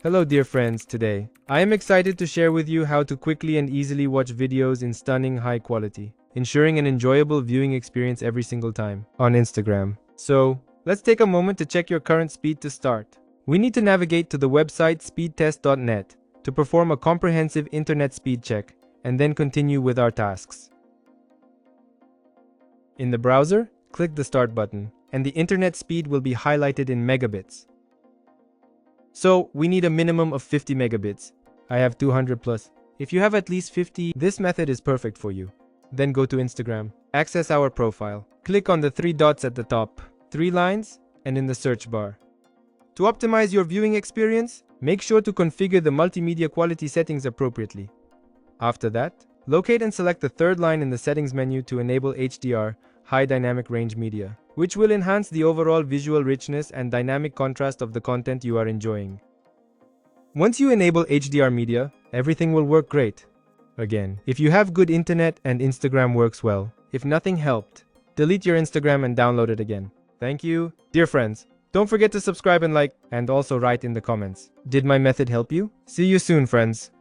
Hello dear friends, today I am excited to share with you how to quickly and easily watch videos in stunning high quality, ensuring an enjoyable viewing experience every single time on Instagram. So, let's take a moment to check your current speed to start. We need to navigate to the website speedtest.net to perform a comprehensive internet speed check and then continue with our tasks. In the browser, click the start button and the internet speed will be highlighted in megabits. So, we need a minimum of 50 megabits. I have 200 plus. If you have at least 50, this method is perfect for you. Then go to Instagram, access our profile, click on the 3 dots at the top, 3 lines, and in the search bar. To optimize your viewing experience, make sure to configure the multimedia quality settings appropriately. After that, locate and select the third line in the settings menu to enable HDR, High Dynamic Range Media, which will enhance the overall visual richness and dynamic contrast of the content you are enjoying. Once you enable HDR media, everything will work great. Again, if you have good internet and Instagram works well, if nothing helped, delete your Instagram and download it again. Thank you. Dear friends, don't forget to subscribe and like, and also write in the comments. Did my method help you? See you soon, friends.